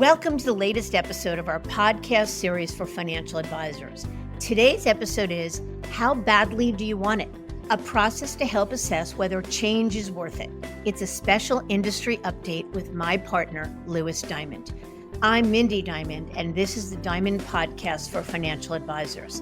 Welcome to the latest episode of our podcast series for financial advisors. Today's episode is How Badly Do You Want It? A process to help assess whether change is worth it. It's a special industry update with my partner, Louis Diamond. I'm Mindy Diamond, and this is the Diamond Podcast for financial advisors.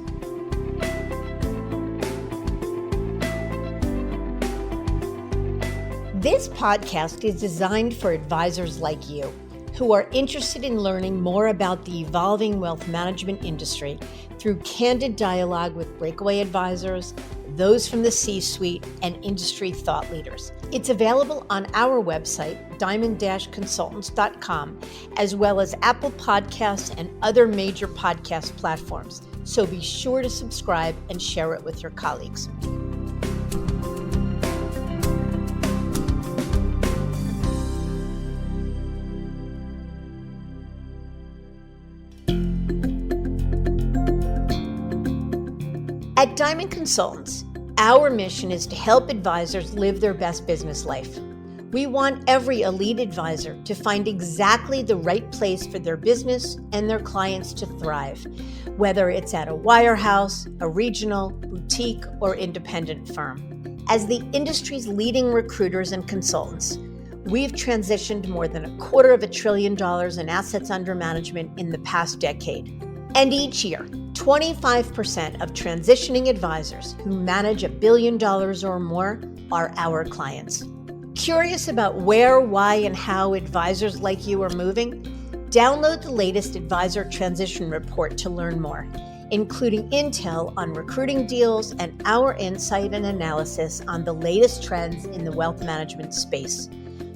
This podcast is designed for advisors like you who are interested in learning more about the evolving wealth management industry through candid dialogue with breakaway advisors, those from the C-suite, and industry thought leaders. It's available on our website, diamond-consultants.com, as well as Apple Podcasts and other major podcast platforms. So be sure to subscribe and share it with your colleagues. At Diamond Consultants, our mission is to help advisors live their best business life. We want every elite advisor to find exactly the right place for their business and their clients to thrive, whether it's at a wirehouse, a regional, boutique, or independent firm. As the industry's leading recruiters and consultants, we've transitioned more than $250 billion in assets under management in the past decade. And each year, 25% of transitioning advisors who manage $1 billion or more are our clients. Curious about where, why, and how advisors like you are moving? Download the latest Advisor Transition Report to learn more, including intel on recruiting deals and our insight and analysis on the latest trends in the wealth management space.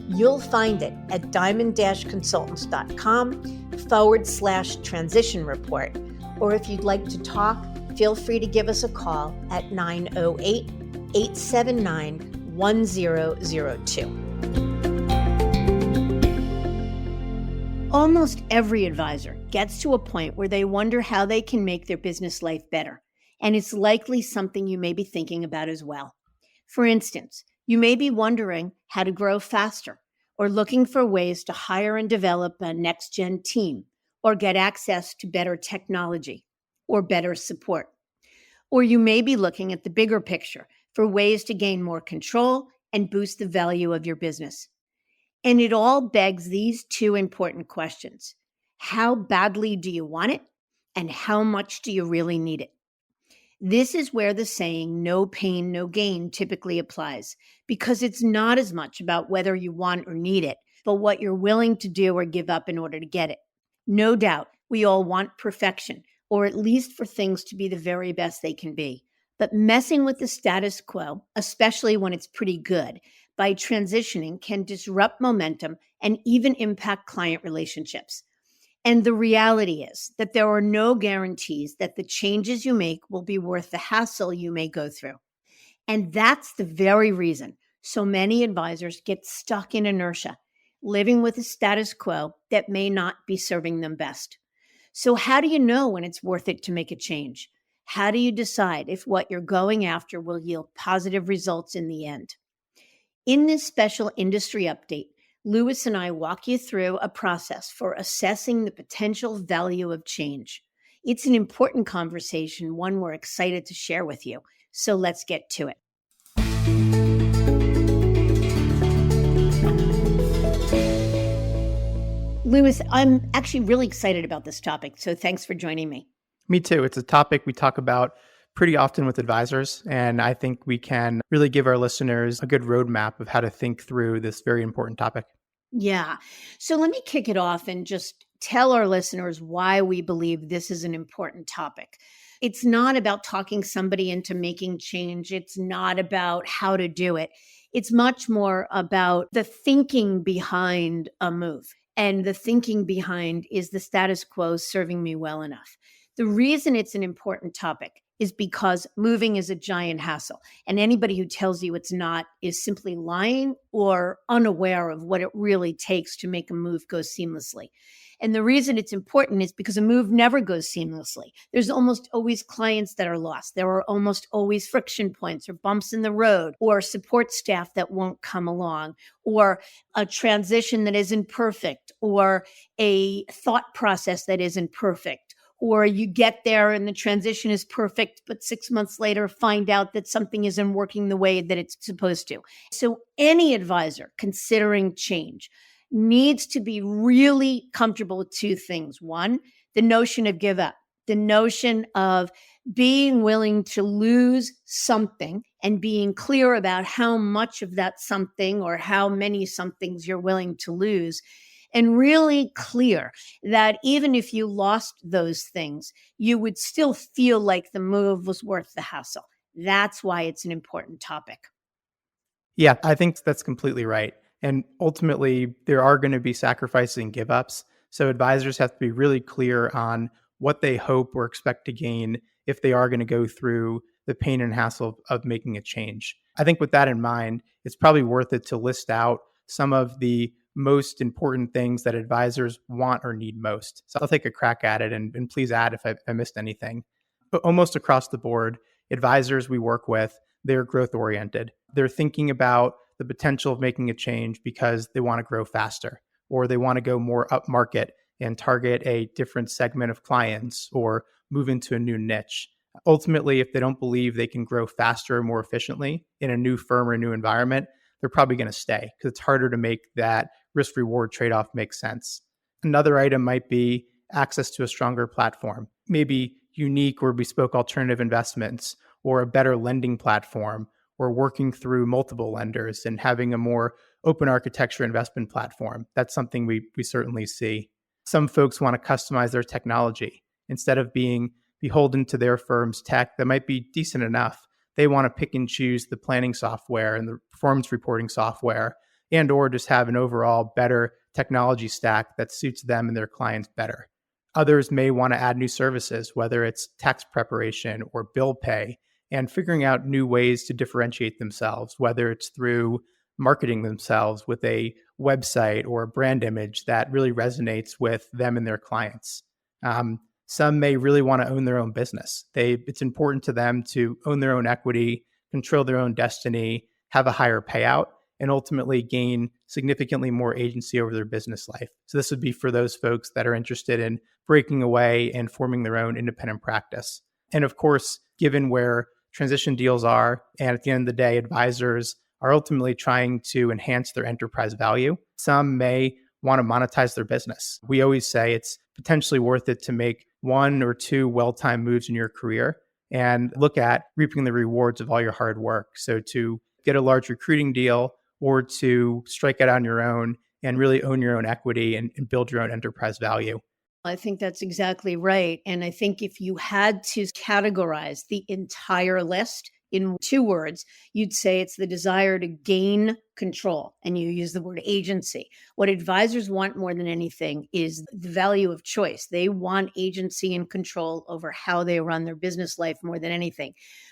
You'll find it at diamond-consultants.com/transition report. Or if you'd like to talk, feel free to give us a call at 908-879-1002. Almost every advisor gets to a point where they wonder how they can make their business life better. And it's likely something you may be thinking about as well. For instance, you may be wondering how to grow faster, or looking for ways to hire and develop a next-gen team, or get access to better technology, or better support. Or you may be looking at the bigger picture for ways to gain more control and boost the value of your business. And it all begs these two important questions. How badly do you want it? And how much do you really need it? This is where the saying, no pain, no gain, typically applies, because it's not as much about whether you want or need it, but what you're willing to do or give up in order to get it. No doubt, we all want perfection, or at least for things to be the very best they can be. But messing with the status quo, especially when it's pretty good, by transitioning can disrupt momentum and even impact client relationships. And the reality is that there are no guarantees that the changes you make will be worth the hassle you may go through. And that's the very reason so many advisors get stuck in inertia, living with a status quo that may not be serving them best. So how do you know when it's worth it to make a change? How do you decide if what you're going after will yield positive results in the end? In this special industry update, Louis and I walk you through a process for assessing the potential value of change. It's an important conversation, one we're excited to share with you. So let's get to it. Louis, I'm actually really excited about this topic, so thanks for joining me. Me too. It's a topic we talk about pretty often with advisors, and I think we can really give our listeners a good roadmap of how to think through this very important topic. Yeah. So let me kick it off and just tell our listeners why we believe this is an important topic. It's not about talking somebody into making change. It's not about how to do it. It's much more about the thinking behind a move. And the thinking behind, is the status quo serving me well enough? The reason it's an important topic is because moving is a giant hassle. And anybody who tells you it's not is simply lying or unaware of what it really takes to make a move go seamlessly. And the reason it's important is because a move never goes seamlessly. There's almost always clients that are lost. There are almost always friction points or bumps in the road or support staff that won't come along or a transition that isn't perfect or a thought process that isn't perfect. Or you get there and the transition is perfect, but 6 months later find out that something isn't working the way that it's supposed to. So any advisor considering change needs to be really comfortable with two things. One, the notion of give up, the notion of being willing to lose something and being clear about how much of that something or how many somethings you're willing to lose, and really clear that even if you lost those things, you would still feel like the move was worth the hassle. That's why it's an important topic. Yeah, I think that's completely right. And ultimately, there are going to be sacrifices and give ups. So advisors have to be really clear on what they hope or expect to gain if they are going to go through the pain and hassle of making a change. I think with that in mind, it's probably worth it to list out some of the most important things that advisors want or need most. So I'll take a crack at it and please add if I missed anything. But almost across the board, advisors we work with, they're growth oriented. They're thinking about the potential of making a change because they want to grow faster or they want to go more up market and target a different segment of clients or move into a new niche. Ultimately, if they don't believe they can grow faster or more efficiently in a new firm or a new environment, they're probably going to stay because it's harder to make that risk reward trade off make sense. Another item might be access to a stronger platform, maybe unique or bespoke alternative investments or a better lending platform or working through multiple lenders and having a more open architecture investment platform. That's something we certainly see. Some folks want to customize their technology. Instead of being beholden to their firm's tech that might be decent enough, they want to pick and choose the planning software and the performance reporting software and or just have an overall better technology stack that suits them and their clients better. Others may want to add new services, whether it's tax preparation or bill pay, and figuring out new ways to differentiate themselves, whether it's through marketing themselves with a website or a brand image that really resonates with them and their clients. Some may really want to own their own business. It's important to them to own their own equity, control their own destiny, have a higher payout, and ultimately gain significantly more agency over their business life. So this would be for those folks that are interested in breaking away and forming their own independent practice. And of course, given where transition deals are, and at the end of the day, advisors are ultimately trying to enhance their enterprise value, some may want to monetize their business. We always say it's potentially worth it to make one or two well-timed moves in your career and look at reaping the rewards of all your hard work. So to get a large recruiting deal or to strike it on your own and really own your own equity and build your own enterprise value. I think that's exactly right. And I think if you had to categorize the entire list in two words, you'd say it's the desire to gain control. And you use the word agency. What advisors want more than anything is the value of choice. They want agency and control over how they run their business life more than anything.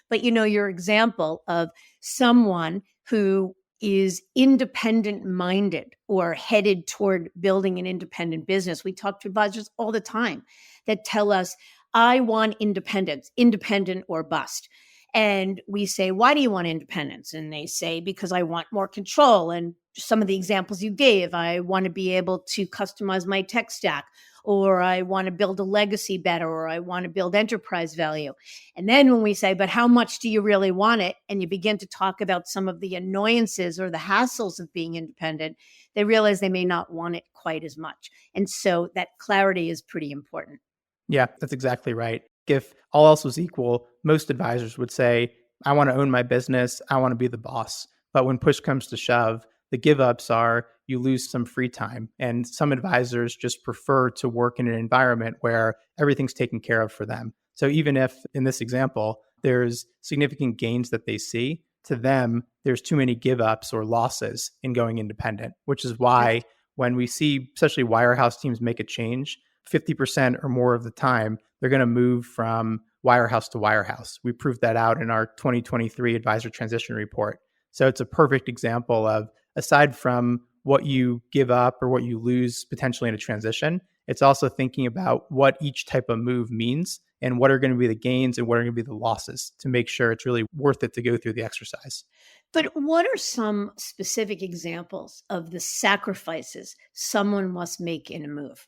But your example of someone who is independent minded or headed toward building an independent business. We talk to advisors all the time that tell us, I want independence, independent or bust. And we say, why do you want independence? And they say, because I want more control. And some of the examples you gave, I want to be able to customize my tech stack, or I want to build a legacy better, or I want to build enterprise value. And then when we say, but how much do you really want it? And you begin to talk about some of the annoyances or the hassles of being independent, they realize they may not want it quite as much. And so that clarity is pretty important. Yeah, that's exactly right. If all else was equal, most advisors would say, I want to own my business. I want to be the boss. But when push comes to shove, the give ups are you lose some free time. And some advisors just prefer to work in an environment where everything's taken care of for them. So even if in this example, there's significant gains that they see, to them, there's too many give ups or losses in going independent, which is why when we see, especially wirehouse teams make a change, 50% or more of the time, they're going to move from wirehouse to wirehouse. We proved that out in our 2023 advisor transition report. So it's a perfect example of, aside from what you give up or what you lose potentially in a transition, It's also thinking about what each type of move means and what are going to be the gains and what are going to be the losses to make sure it's really worth it to go through the exercise. But what are some specific examples of the sacrifices someone must make in a move?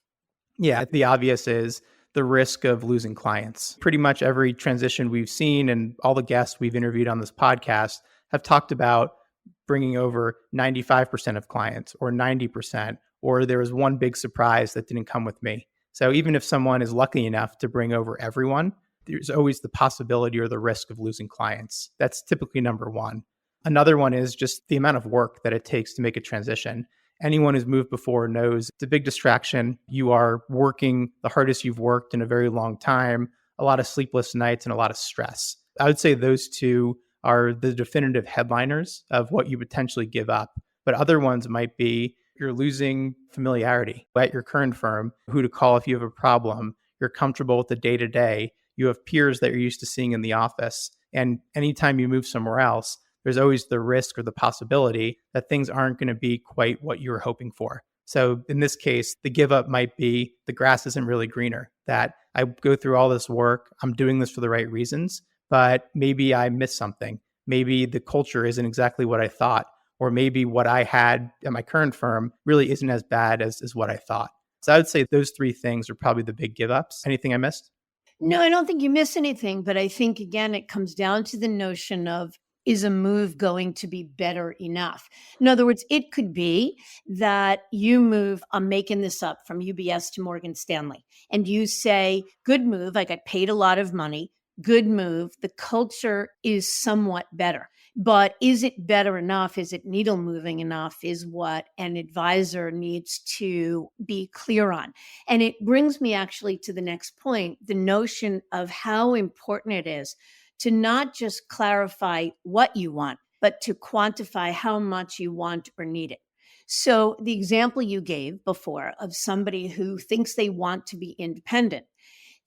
Yeah, the obvious is the risk of losing clients. Pretty much every transition we've seen and all the guests we've interviewed on this podcast have talked about bringing over 95% of clients or 90%, or there was one big surprise that didn't come with me. So even if someone is lucky enough to bring over everyone, there's always the possibility or the risk of losing clients. That's typically number one. Another one is just the amount of work that it takes to make a transition. Anyone who's moved before knows it's a big distraction. You are working the hardest you've worked in a very long time, a lot of sleepless nights and a lot of stress. I would say those two are the definitive headliners of what you potentially give up. But other ones might be you're losing familiarity at your current firm, who to call if you have a problem. You're comfortable with the day to day. You have peers that you're used to seeing in the office. And anytime you move somewhere else, there's always the risk or the possibility that things aren't going to be quite what you were hoping for. So in this case, the give up might be the grass isn't really greener, that I go through all this work, I'm doing this for the right reasons, but maybe I missed something. Maybe the culture isn't exactly what I thought, or maybe what I had at my current firm really isn't as bad as what I thought. So I would say those three things are probably the big give ups. Anything I missed? No, I don't think you miss anything, but I think again, it comes down to the notion of, is a move going to be better enough? In other words, it could be that you move, I'm making this up, from UBS to Morgan Stanley, and you say, good move, I got paid a lot of money, good move, the culture is somewhat better. But is it better enough? Is it needle moving enough? Is what an advisor needs to be clear on. And it brings me actually to the next point, the notion of how important it is to not just clarify what you want, but to quantify how much you want or need it. So the example you gave before of somebody who thinks they want to be independent,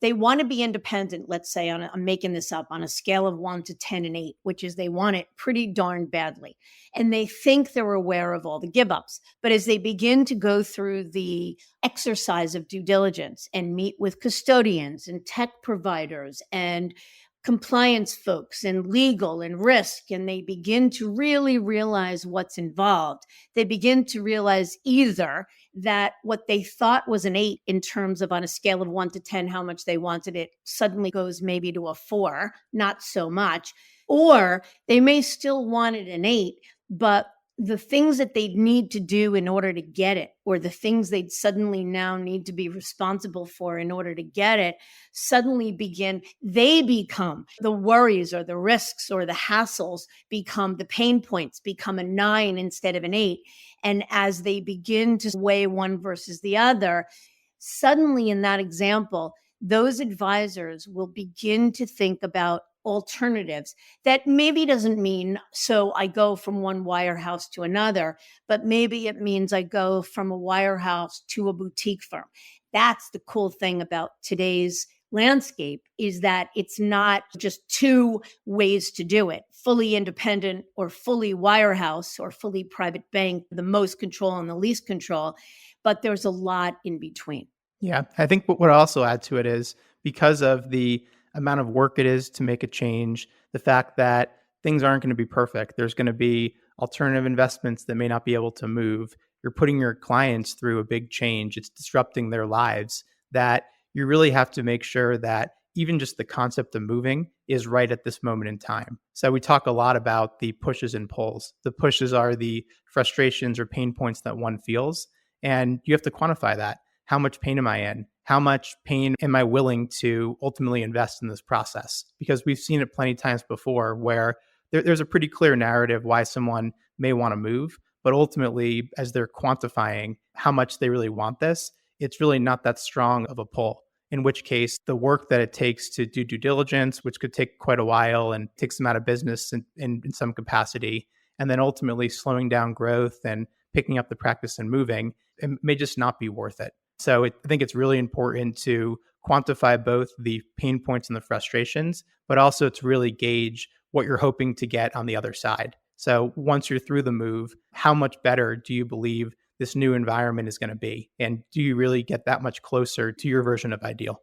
they want to be independent, let's say, I'm making this up, on a scale of 1 to 10 and 8, which is they want it pretty darn badly. And they think they're aware of all the give ups. But as they begin to go through the exercise of due diligence and meet with custodians and tech providers and compliance folks and legal and risk, and they begin to really realize what's involved, they begin to realize either that what they thought was an 8 in terms of, on a scale of 1 to 10, how much they wanted it, suddenly goes maybe to a 4, not so much, or they may still want it an 8, but the things that they'd need to do in order to get it, or the things they'd suddenly now need to be responsible for in order to get it, suddenly they become the worries or the risks or the hassles, become the pain points, become a 9 instead of an 8. And as they begin to weigh one versus the other, suddenly in that example, those advisors will begin to think about alternatives. That maybe doesn't mean, so I go from one wirehouse to another, but maybe it means I go from a wirehouse to a boutique firm. That's the cool thing about today's landscape, is that it's not just two ways to do it: fully independent or fully wirehouse or fully private bank, the most control and the least control, but there's a lot in between. Yeah, I think what I'll also add to it is because of the amount of work it is to make a change, the fact that things aren't going to be perfect. There's going to be alternative investments that may not be able to move. You're putting your clients through a big change. It's disrupting their lives, that you really have to make sure that even just the concept of moving is right at this moment in time. So we talk a lot about the pushes and pulls. The pushes are the frustrations or pain points that one feels, and you have to quantify that. How much pain am I in? How much pain am I willing to ultimately invest in this process? Because we've seen it plenty of times before where there's a pretty clear narrative why someone may want to move, but ultimately, as they're quantifying how much they really want this, it's really not that strong of a pull. In which case, the work that it takes to do due diligence, which could take quite a while and takes them out of business in some capacity, and then ultimately slowing down growth and picking up the practice and moving, it may just not be worth it. So I think it's really important to quantify both the pain points and the frustrations, but also to really gauge what you're hoping to get on the other side. So once you're through the move, how much better do you believe this new environment is going to be? And do you really get that much closer to your version of ideal?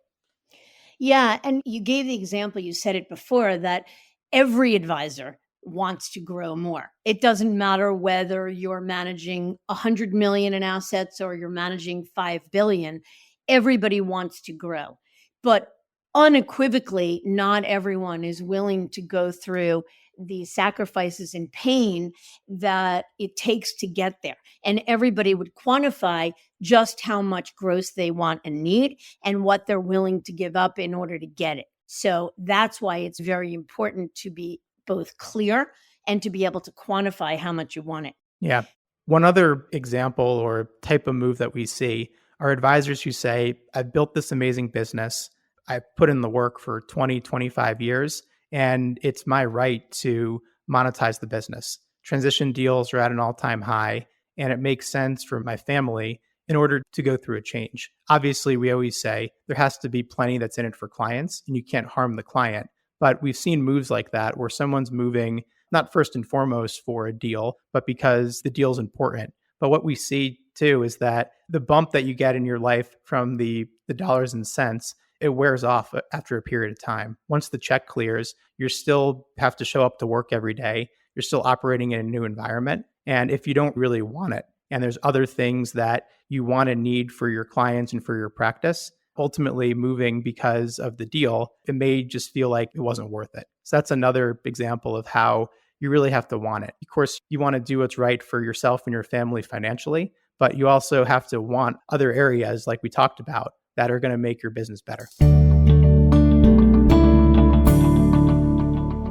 Yeah. And you gave the example, you said it before, that every advisor wants to grow more. It doesn't matter whether you're managing 100 million in assets or you're managing 5 billion. Everybody wants to grow. But unequivocally, not everyone is willing to go through the sacrifices and pain that it takes to get there. And everybody would quantify just how much growth they want and need and what they're willing to give up in order to get it. So that's why it's very important to be both clear and to be able to quantify how much you want it. Yeah. One other example or type of move that we see are advisors who say, I've built this amazing business. I've put in the work for 20, 25 years, and it's my right to monetize the business. Transition deals are at an all-time high, and it makes sense for my family in order to go through a change. Obviously, we always say there has to be plenty that's in it for clients, and you can't harm the client. But we've seen moves like that where someone's moving not first and foremost for a deal, but because the deal's important. But what we see too is that the bump that you get in your life from the dollars and cents, it wears off after a period of time. Once the check clears, you still have to show up to work every day. You're still operating in a new environment. And if you don't really want it, and there's other things that you want and need for your clients and for your practice, ultimately moving because of the deal, it may just feel like it wasn't worth it. So that's another example of how you really have to want it. Of course, you want to do what's right for yourself and your family financially, but you also have to want other areas like we talked about that are going to make your business better.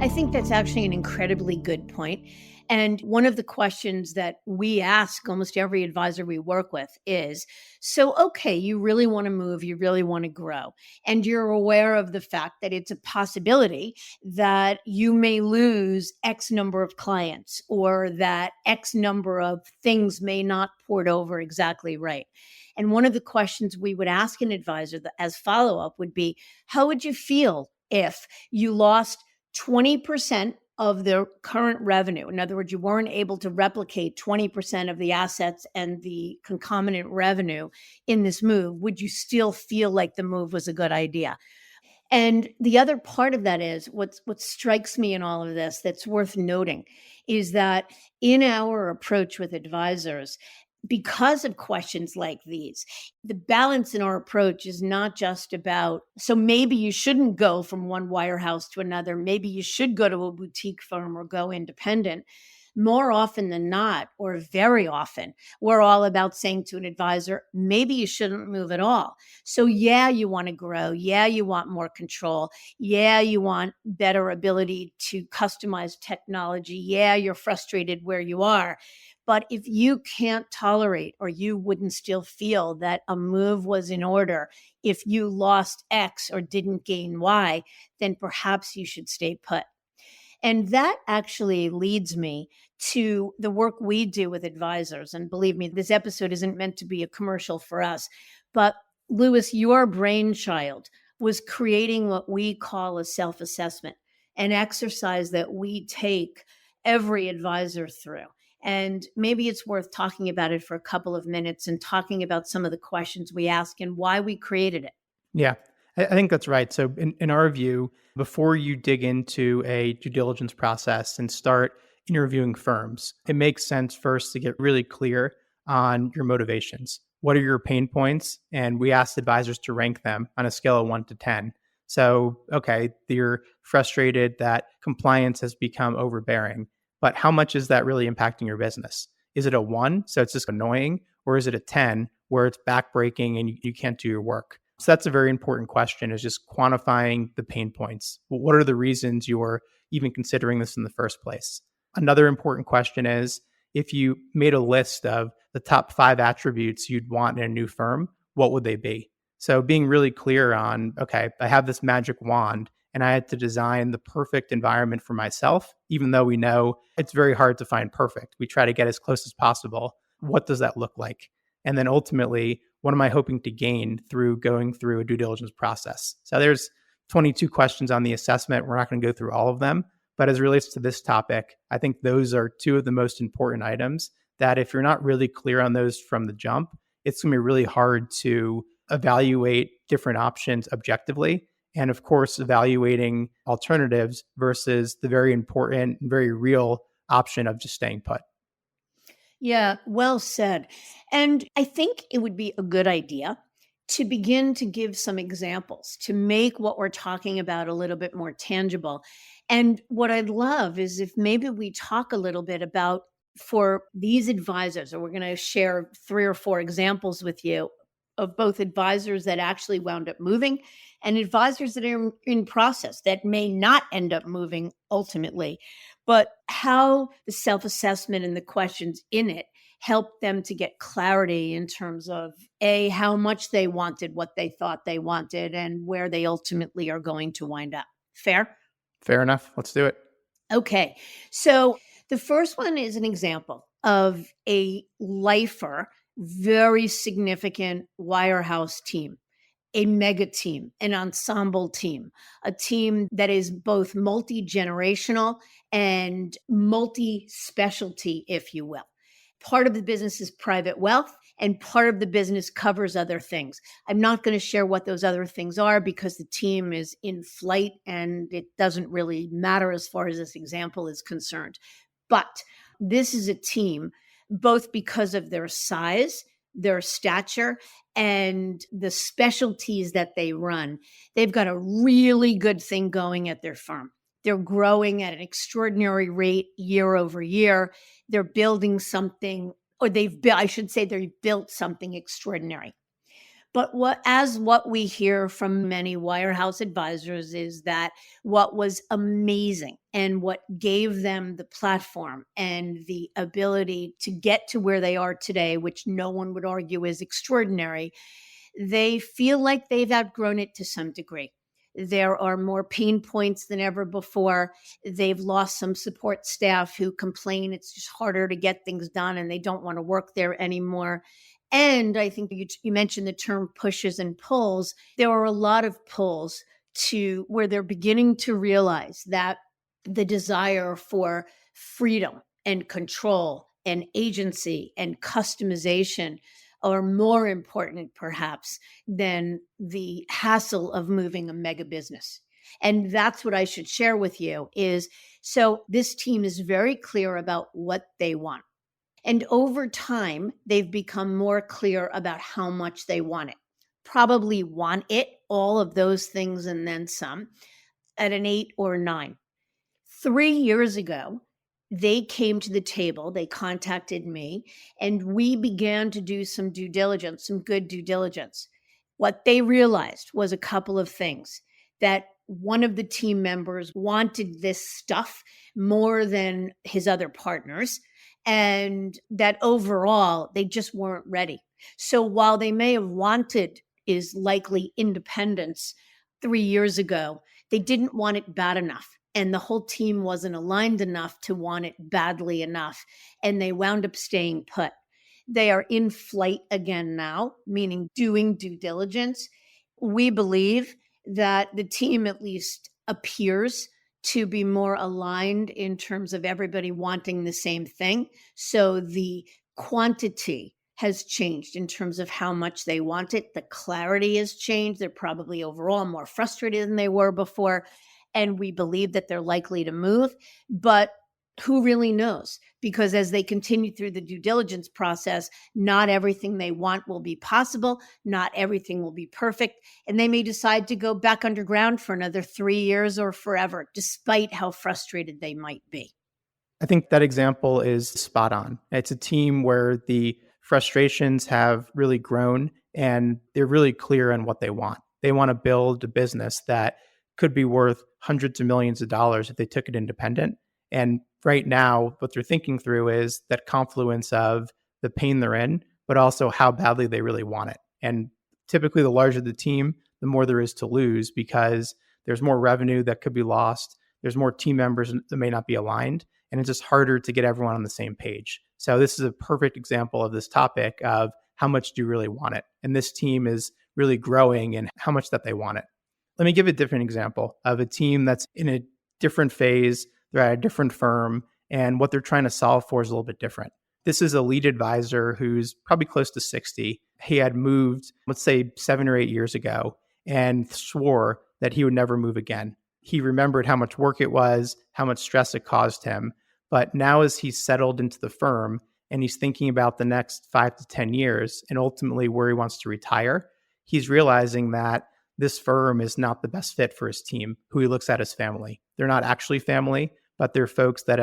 I think that's actually an incredibly good point. And one of the questions that we ask almost every advisor we work with is, so, okay, you really want to move, you really want to grow, and you're aware of the fact that it's a possibility that you may lose X number of clients or that X number of things may not port over exactly right. And one of the questions we would ask an advisor as follow-up would be, how would you feel if you lost 20% of their current revenue? In other words, you weren't able to replicate 20% of the assets and the concomitant revenue in this move. Would you still feel like the move was a good idea? And the other part of that is what strikes me in all of this that's worth noting is that in our approach with advisors, because of questions like these, the balance in our approach is not just about, so maybe you shouldn't go from one wirehouse to another. Maybe you should go to a boutique firm or go independent. More often than not, or very often, we're all about saying to an advisor, maybe you shouldn't move at all. So yeah, you want to grow. Yeah, you want more control. Yeah, you want better ability to customize technology. Yeah, you're frustrated where you are. But if you can't tolerate or you wouldn't still feel that a move was in order, if you lost X or didn't gain Y, then perhaps you should stay put. And that actually leads me to the work we do with advisors. And believe me, this episode isn't meant to be a commercial for us. But Louis, your brainchild was creating what we call a self-assessment, an exercise that we take every advisor through. And maybe it's worth talking about it for a couple of minutes and talking about some of the questions we ask and why we created it. Yeah, I think that's right. So, in our view, before you dig into a due diligence process and start interviewing firms, it makes sense first to get really clear on your motivations. What are your pain points? And we asked advisors to rank them on a scale of 1 to 10. So, okay, you're frustrated that compliance has become overbearing, but how much is that really impacting your business? Is it a 1, so it's just annoying, or is it a 10 where it's backbreaking and you can't do your work? So that's a very important question, is just quantifying the pain points. Well, what are the reasons you're even considering this in the first place? Another important question is, if you made a list of the top 5 attributes you'd want in a new firm, what would they be? So being really clear on, okay, I have this magic wand and I had to design the perfect environment for myself, even though we know it's very hard to find perfect. We try to get as close as possible. What does that look like? And then ultimately, what am I hoping to gain through going through a due diligence process? So there's 22 questions on the assessment. We're not going to go through all of them, but as it relates to this topic, I think those are 2 of the most important items that if you're not really clear on those from the jump, it's going to be really hard to evaluate different options objectively. And of course, evaluating alternatives versus the very important and very real option of just staying put. Yeah, well said. And I think it would be a good idea to begin to give some examples to make what we're talking about a little bit more tangible. And what I'd love is if maybe we talk a little bit about for these advisors, or we're going to share 3 or 4 examples with you of both advisors that actually wound up moving and advisors that are in process that may not end up moving ultimately, but how the self-assessment and the questions in it help them to get clarity in terms of how much they wanted what they thought they wanted and where they ultimately are going to wind up. Fair? Fair enough. Let's do it. Okay. So the first one is an example of a lifer, very significant wirehouse team, a mega team, an ensemble team, a team that is both multi-generational and multi-specialty, if you will. Part of the business is private wealth, and part of the business covers other things. I'm not going to share what those other things are because the team is in flight and it doesn't really matter as far as this example is concerned. But this is a team, both because of their size, their stature, and the specialties that they run. They've got a really good thing going at their firm. They're growing at an extraordinary rate year over year. They're building something, or I should say they've built something extraordinary. But what we hear from many wirehouse advisors is that what was amazing and what gave them the platform and the ability to get to where they are today, which no one would argue is extraordinary, they feel like they've outgrown it to some degree. There are more pain points than ever before. They've lost some support staff who complain it's just harder to get things done and they don't want to work there anymore. And I think you mentioned the term pushes and pulls. There are a lot of pulls to where they're beginning to realize that the desire for freedom and control and agency and customization are more important, perhaps, than the hassle of moving a mega business. And that's what I should share with you is, so this team is very clear about what they want. And over time, they've become more clear about how much they want it. Probably want it, all of those things and then some, at an 8 or 9. 3 years ago, they came to the table, they contacted me, and we began to do some due diligence, some good due diligence. What they realized was a couple of things: that one of the team members wanted this stuff more than his other partners, and that overall they just weren't ready. So while they may have wanted is likely independence 3 years ago, they didn't want it bad enough. And the whole team wasn't aligned enough to want it badly enough. And they wound up staying put. They are in flight again now, meaning doing due diligence. We believe that the team at least appears to be more aligned in terms of everybody wanting the same thing. So the quantity has changed in terms of how much they want it. The clarity has changed. They're probably overall more frustrated than they were before. And we believe that they're likely to move, but who really knows? Because as they continue through the due diligence process, not everything they want will be possible. Not everything will be perfect. And they may decide to go back underground for another 3 years or forever, despite how frustrated they might be. I think that example is spot on. It's a team where the frustrations have really grown and they're really clear on what they want. They want to build a business that could be worth hundreds of millions of dollars if they took it independent. And right now, what they're thinking through is that confluence of the pain they're in, but also how badly they really want it. And typically, the larger the team, the more there is to lose because there's more revenue that could be lost. There's more team members that may not be aligned. And it's just harder to get everyone on the same page. So this is a perfect example of this topic of how much do you really want it? And this team is really growing in how much that they want it. Let me give a different example of a team that's in a different phase. They're at a different firm, and what they're trying to solve for is a little bit different. This is a lead advisor who's probably close to 60. He had moved, let's say 7 or 8 years ago, and swore that he would never move again. He remembered how much work it was, how much stress it caused him. But now, as he's settled into the firm and he's thinking about the next 5 to 10 years and ultimately where he wants to retire, he's realizing that this firm is not the best fit for his team, who he looks at as family. They're not actually family, but they're folks that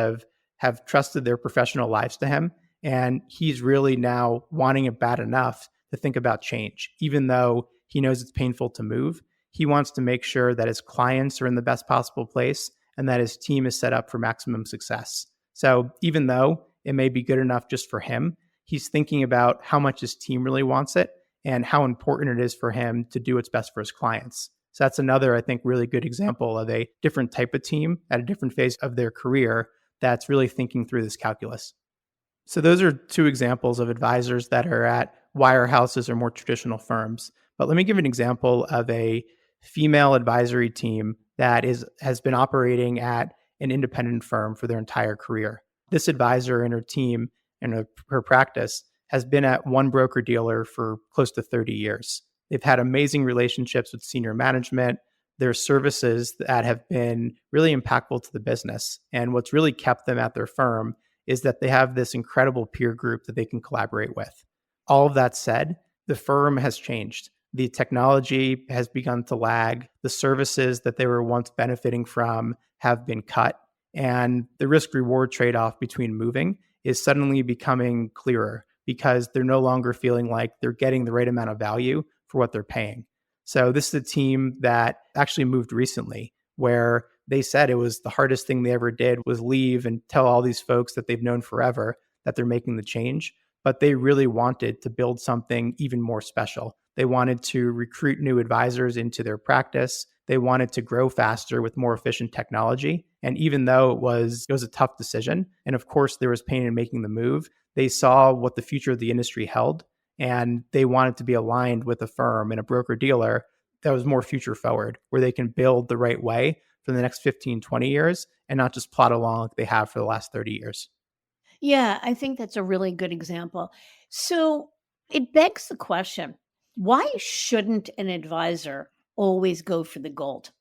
have trusted their professional lives to him. And he's really now wanting it bad enough to think about change. Even though he knows it's painful to move, he wants to make sure that his clients are in the best possible place and that his team is set up for maximum success. So even though it may be good enough just for him, he's thinking about how much his team really wants it and how important it is for him to do what's best for his clients. So that's another, I think, really good example of a different type of team at a different phase of their career that's really thinking through this calculus. So those are two examples of advisors that are at wirehouses or more traditional firms. But let me give an example of a female advisory team that has been operating at an independent firm for their entire career. This advisor and her team and her practice has been at one broker dealer for close to 30 years. They've had amazing relationships with senior management. Their services that have been really impactful to the business. And what's really kept them at their firm is that they have this incredible peer group that they can collaborate with. All of that said, the firm has changed. The technology has begun to lag. The services that they were once benefiting from have been cut. And the risk reward trade off between moving is suddenly becoming clearer because they're no longer feeling like they're getting the right amount of value for what they're paying. So this is a team that actually moved recently, where they said it was the hardest thing they ever did was leave and tell all these folks that they've known forever that they're making the change. But they really wanted to build something even more special. They wanted to recruit new advisors into their practice. They wanted to grow faster with more efficient technology. And even though it was a tough decision, and of course there was pain in making the move, they saw what the future of the industry held. And they wanted to be aligned with a firm and a broker dealer that was more future forward, where they can build the right way for the next 15, 20 years and not just plot along like they have for the last 30 years. Yeah, I think that's a really good example. So it begs the question, why shouldn't an advisor always go for the gold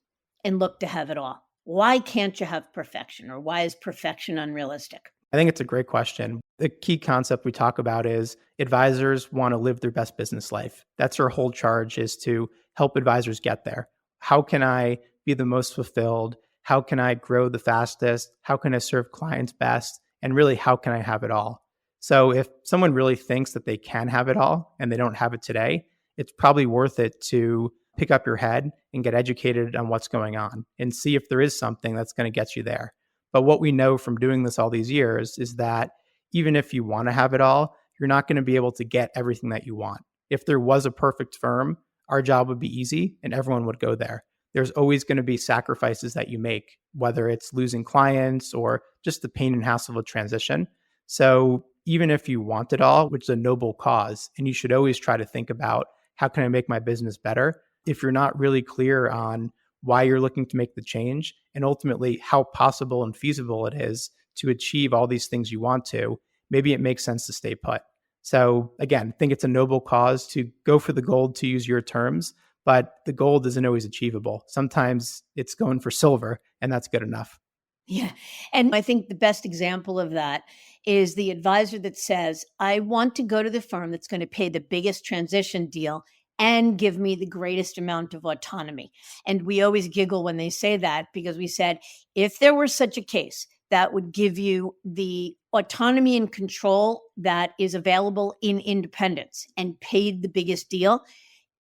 and look to have it all? Why can't you have perfection, or why is perfection unrealistic? I think it's a great question. The key concept we talk about is advisors want to live their best business life. That's our whole charge, is to help advisors get there. How can I be the most fulfilled? How can I grow the fastest? How can I serve clients best? And really, how can I have it all? So if someone really thinks that they can have it all and they don't have it today, it's probably worth it to pick up your head and get educated on what's going on and see if there is something that's going to get you there. But what we know from doing this all these years is that even if you want to have it all, you're not going to be able to get everything that you want. If there was a perfect firm, our job would be easy and everyone would go there. There's always going to be sacrifices that you make, whether it's losing clients or just the pain and hassle of a transition. So even if you want it all, which is a noble cause, and you should always try to think about how can I make my business better? If you're not really clear on why you're looking to make the change and ultimately how possible and feasible it is to achieve all these things you want to, maybe it makes sense to stay put. So again, I think it's a noble cause to go for the gold, to use your terms, but the gold isn't always achievable. Sometimes it's going for silver, and that's good enough. Yeah. And I think the best example of that is the advisor that says, I want to go to the firm that's going to pay the biggest transition deal and give me the greatest amount of autonomy. And we always giggle when they say that, because we said, if there were such a case that would give you the autonomy and control that is available in independence and paid the biggest deal,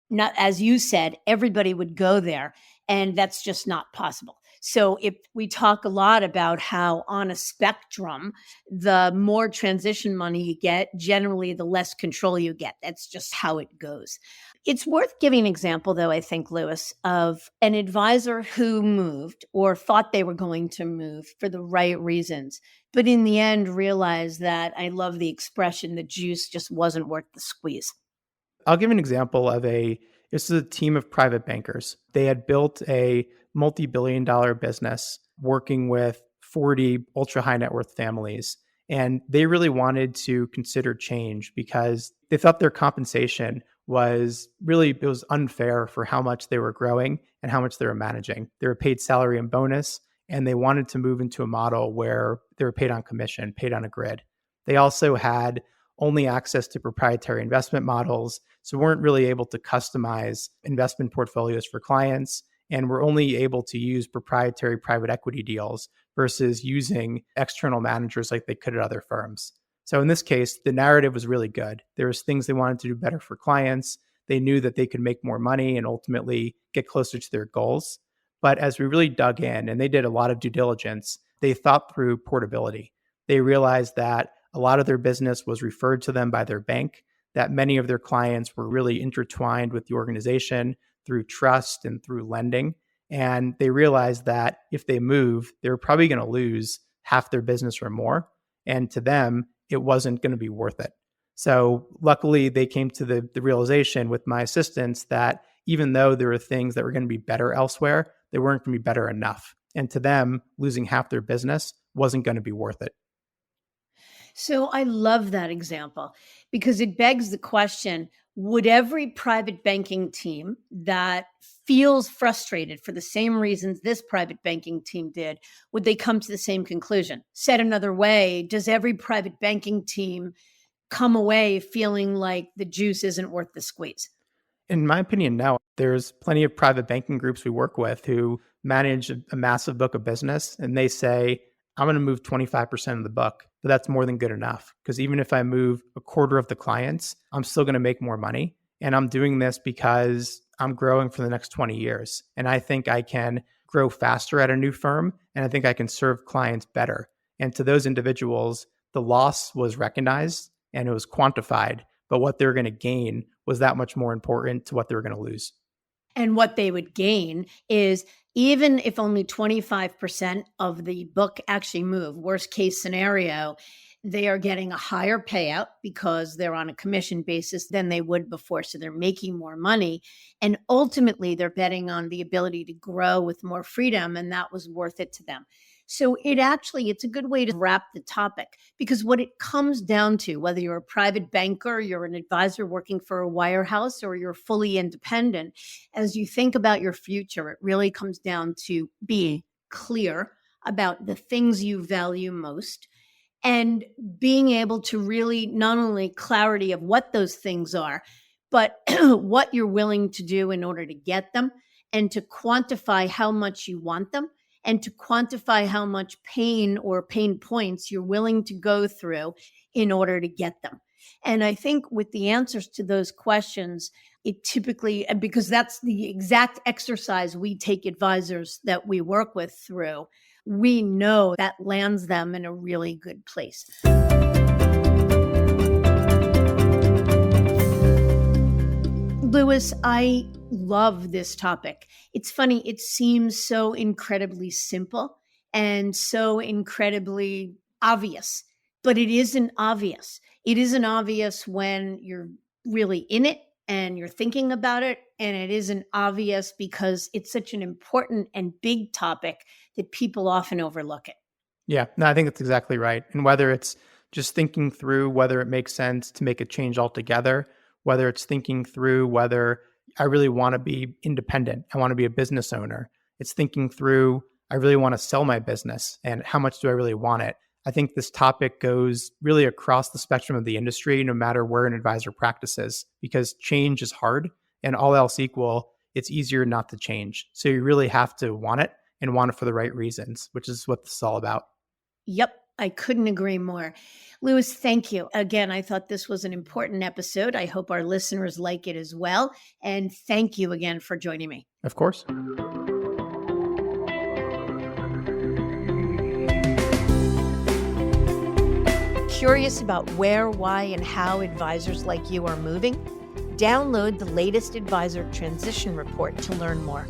not, as you said, everybody would go there. And that's just not possible. So if we talk a lot about how on a spectrum, the more transition money you get, generally the less control you get. That's just how it goes. It's worth giving an example, though, I think, Louis, of an advisor who moved or thought they were going to move for the right reasons, but in the end realized that, I love the expression, the juice just wasn't worth the squeeze. I'll give an example of this is a team of private bankers. They had built a multi-billion-dollar business working with 40 ultra high net worth families. And they really wanted to consider change because they thought their compensation was really, it was unfair for how much they were growing and how much they were managing. They were paid salary and bonus, and they wanted to move into a model where they were paid on commission, paid on a grid. They also had only access to proprietary investment models, so weren't really able to customize investment portfolios for clients, and were only able to use proprietary private equity deals versus using external managers like they could at other firms. So in this case, the narrative was really good. There was things they wanted to do better for clients. They knew that they could make more money and ultimately get closer to their goals. But as we really dug in, and they did a lot of due diligence, they thought through portability. They realized that a lot of their business was referred to them by their bank, that many of their clients were really intertwined with the organization through trust and through lending. And they realized that if they move, they were probably going to lose half their business or more. And to them, it wasn't going to be worth it. So luckily, they came to the realization with my assistance that even though there were things that were going to be better elsewhere, they weren't going to be better enough. And to them, losing half their business wasn't going to be worth it. So I love that example because it begs the question, would every private banking team that feels frustrated for the same reasons this private banking team did, would they come to the same conclusion? Said another way, does every private banking team come away feeling like the juice isn't worth the squeeze? In my opinion, no. There's plenty of private banking groups we work with who manage a massive book of business, and they say, I'm going to move 25% of the book, but that's more than good enough. Because even if I move a quarter of the clients, I'm still going to make more money. And I'm doing this because I'm growing for the next 20 years. And I think I can grow faster at a new firm, and I think I can serve clients better. And to those individuals, the loss was recognized and it was quantified, but what they're going to gain was that much more important to what they were going to lose. And what they would gain is even if only 25% of the book actually move, worst case scenario, they are getting a higher payout because they're on a commission basis than they would before. So they're making more money. And ultimately, they're betting on the ability to grow with more freedom. And that was worth it to them. So it's a good way to wrap the topic because what it comes down to, whether you're a private banker, you're an advisor working for a wirehouse, or you're fully independent, as you think about your future, it really comes down to being clear about the things you value most and being able to really not only clarity of what those things are, but what you're willing to do in order to get them and to quantify how much you want them and to quantify how much pain or pain points you're willing to go through in order to get them. And I think with the answers to those questions, it typically, because that's the exact exercise we take advisors that we work with through, we know that lands them in a really good place. Louis, I love this topic. It's funny, it seems so incredibly simple and so incredibly obvious, but it isn't obvious. It isn't obvious when you're really in it and you're thinking about it, and it isn't obvious because it's such an important and big topic that people often overlook it. Yeah, no, I think that's exactly right. And whether it's just thinking through whether it makes sense to make a change altogether, whether it's thinking through whether I really want to be independent, I want to be a business owner. It's thinking through, I really want to sell my business and how much do I really want it? I think this topic goes really across the spectrum of the industry, no matter where an advisor practices, because change is hard and all else equal, it's easier not to change. So you really have to want it and want it for the right reasons, which is what this is all about. Yep, I couldn't agree more. Louis, thank you. Again, I thought this was an important episode. I hope our listeners like it as well. And thank you again for joining me. Of course. Curious about where, why, and how advisors like you are moving? Download the latest Advisor Transition Report to learn more,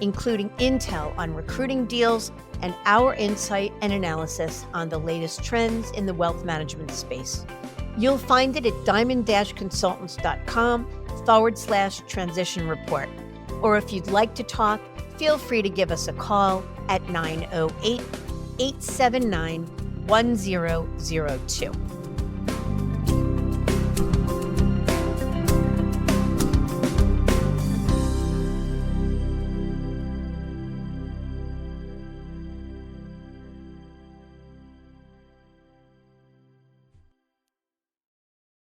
including intel on recruiting deals and our insight and analysis on the latest trends in the wealth management space. You'll find it at diamond-consultants.com/transition report. Or if you'd like to talk, feel free to give us a call at 908-879-1000. 1002.